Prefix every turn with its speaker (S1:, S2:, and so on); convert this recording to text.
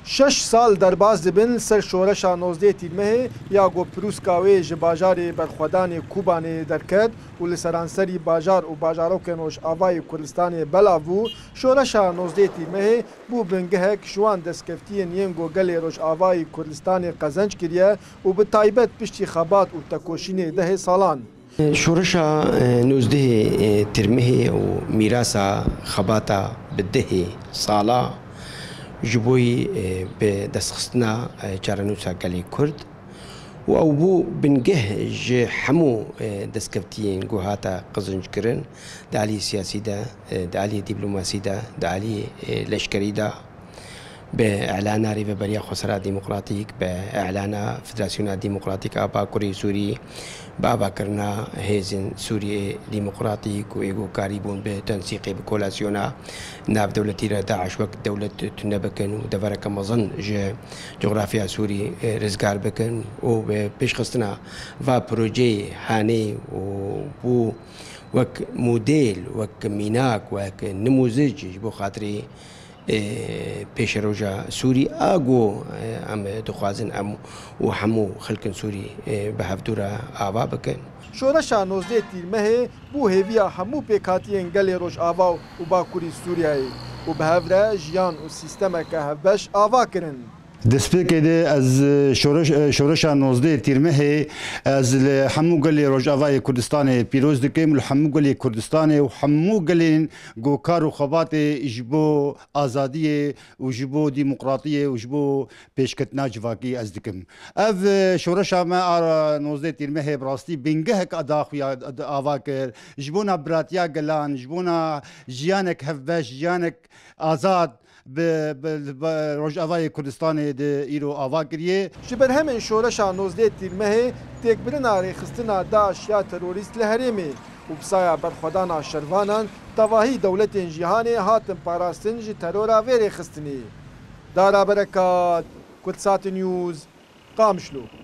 S1: 6 سال دەرباز dibin ser şoreşa 19 tîrmehê ya gopirûska wê ji bajarê berxwedanê Kubanê derket û li seranserî bajar û bajarokên Rojavayê Kurdistanê belav bû, şoreşa 19 tîrmehê bû bingehek ji wan destkeftiyên yên gogelê Rojavayê Kurdistanê qezenc kiriye û bi taybet piştî xebat û tekoşînê 10 salan.
S2: شورشا 19 ترمه و میراثا خباتا به 10 سالا جبوی به دستخستنا چارنوسا گلی کرد و او بو بنگه ج حمو دستکفتین گوهاتا قزنج کرن دالی سیاسی دا دالی دیپلوماسی دا دالی لشکری دا بإعلان ريفابريا خسارة ديمقراطيك بإعلان فدراسيون ديمقراطيك أبا كوري سوري بابا كرنا هيزن سوري ديمقراطيك وإيغو كاريبون بتنسيق بكولاسيونا ناف دولة داعش وقت دولة تنبكن ودفرك مظن جغرافيا سوري رزقار بكن وبيش خصنا فا بروجي هاني وبو وك موديل وك ميناك وك نموذج بو خاطري پیش روجا سوری آگو ام دخوازن ام و همو خلکن سوری به هفدورا آوا بکن.
S1: شورشا 19 تیرمهê bû hêviya hemû pêkhatiyên gelê Rojava û Bakurî Sûriyayê û bi hev re jiyan û sîstemeke hevbeş ava kirin.
S3: دەستپێکێ دێ ئەز شۆرەشا 19 تیرمەهێ ئەز لە هەموو گەلێ ڕۆژئاوای کوردستانê پیرۆز دکەم لە هەموو گەلێ کوردستانê و هەموو گەلێن گۆکار و خەباتê ji bo azadiyê û ji bo dîmokratiyê û ji bo pêşketina civakî ez dikim. Ev şoreşa me a 19 tîrmehê bi rastî bingehek daxuya ava kir ji bona biratiya gelan, ji bona jiyanek hevbeş, jiyanek azad Rojavayê Kurdistanê de îro ava kiriye.
S1: Ji ber hemên şoreşa 19 tîrmehê têkbirina rêxistina Daeş ya terorîst li Herêmê û pisaya berxwedana şervanan tevahî dewletên cîhanê hatin parastin ji terora vê rêxistinê. Dara berekat, Kurdsat News, Qamişlo.